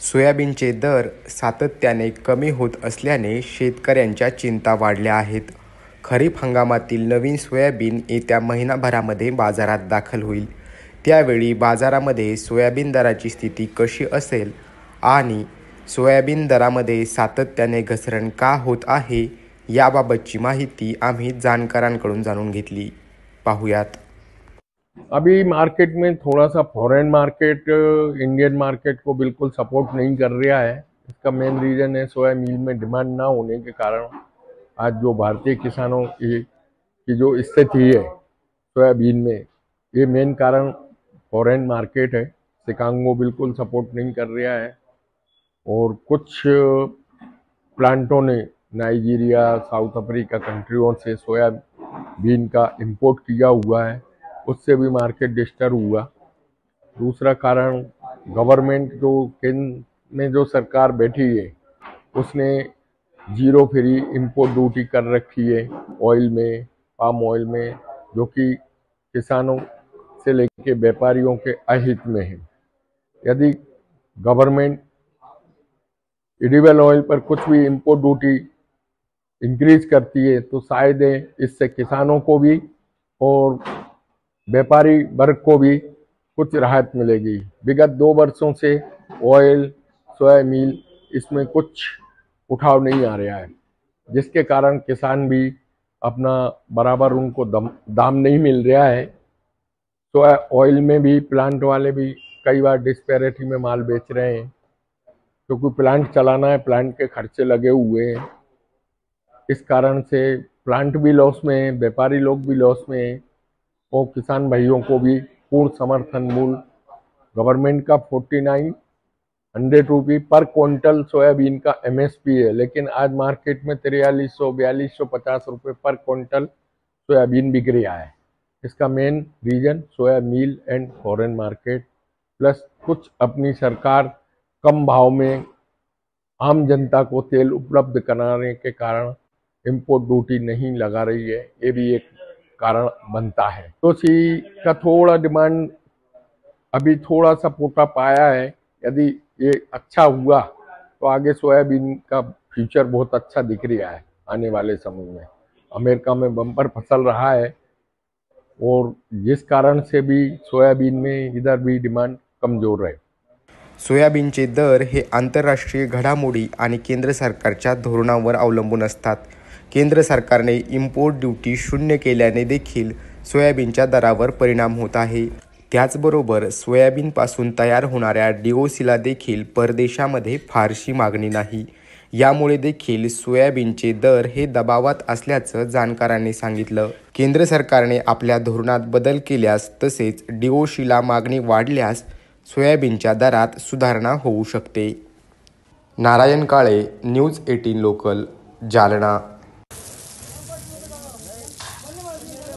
सोयाबीनचे दर सातत्याने कमी होत असल्याने शेतकऱ्यांच्या चिंता वाढल्या आहेत. खरीप हंगामातील नवीन सोयाबीन येत्या महिनाभरामध्ये बाजारात दाखल होईल. त्यावेळी बाजारामध्ये सोयाबीन दराची स्थिती कशी असेल आणि सोयाबीन दरामध्ये सातत्याने घसरण का होत आहे याबाबतची माहिती आम्ही जाणकारांकडून जाणून घेतली. पाहूयात. अभी मार्केट में थोड़ा सा फॉरेन मार्केट इंडियन मार्केट को बिल्कुल सपोर्ट नहीं कर रहा है। इसका मेन रीज़न है सोया मील में डिमांड ना होने के कारण आज जो भारतीय किसानों की जो स्थिति है सोयाबीन में, ये मेन कारण फॉरेन मार्केट है। शिकागो बिल्कुल सपोर्ट नहीं कर रहा है और कुछ प्लांटों ने नाइजीरिया, साउथ अफ्रीका कंट्रियों से सोयाबीन का इंपोर्ट किया हुआ है, उससे भी मार्केट डिस्टर्ब हुआ। दूसरा कारण गवर्नमेंट जो केंद्र में जो सरकार बैठी है उसने जीरो फ्री इंपोर्ट ड्यूटी कर रखी है ऑयल में, पाम ऑयल में, जो कि किसानों से लेकर व्यापारियों के अहित में है। यदि गवर्नमेंट एडिबल ऑयल पर कुछ भी इंपोर्ट ड्यूटी इंक्रीज करती है तो शायद इससे किसानों को भी और व्यापारी वर्ग को भी कुछ राहत मिलेगी। विगत 2 वर्षों से ऑयल, सोया मील इसमें कुछ उठाव नहीं आ रहा है, जिसके कारण किसान भी अपना बराबर उनको दाम नहीं मिल रहा है। सोया ऑयल में भी प्लांट वाले भी कई बार डिस्पैरिटी में माल बेच रहे हैं, क्योंकि प्लांट चलाना है, प्लांट के खर्चे लगे हुए हैं। इस कारण से प्लांट भी लॉस में है, व्यापारी लोग भी लॉस में है और किसान भाइयों को भी पूर्ण समर्थन मूल्य गवर्नमेंट का 4900 रुपये पर क्विंटल सोयाबीन का MSP है, लेकिन आज मार्केट में 4300-4250 रुपये पर क्विंटल सोयाबीन बिक रहा है। इसका main reason soya meal and foreign market plus कुछ अपनी सरकार कम भाव में आम जनता को तेल उपलब्ध कराने के कारण इंपोर्ट ड्यूटी नहीं लगा रही है, ये भी एक कारण बनता है। तो सी का थोड़ा डिमांड अभी थोड़ा सा पोटा पाया है। यदि ये अच्छा हुआ तो आगे सोयाबीन का फ्यूचर बहुत अच्छा दिख रहा है। आने वाले समय में अमेरिका में बम्पर फसल रहा है और जिस कारण से भी सोयाबीन में इधर भी डिमांड कमजोर है। सोयाबीनचे दर हे आंतरराष्ट्रीय घडामोडी आणि केंद्र सरकारच्या धोरणांवर अवलंबून असतात. केंद्र सरकारने इम्पोर्ट ड्यूटी शून्य केल्याने देखील सोयाबीनच्या दरावर परिणाम होत आहे. त्याचबरोबर सोयाबीनपासून तयार होणाऱ्या DOCला देखील परदेशामध्ये फारशी मागणी नाही. यामुळे देखील सोयाबीनचे दर हे दबावात असल्याचं जाणकारांनी सांगितलं. केंद्र सरकारने आपल्या धोरणात बदल केल्यास तसेच DOCला मागणी वाढल्यास सोयाबीनच्या दरात सुधारणा होऊ शकते. Narayan Kale, news 18 local, Jalna.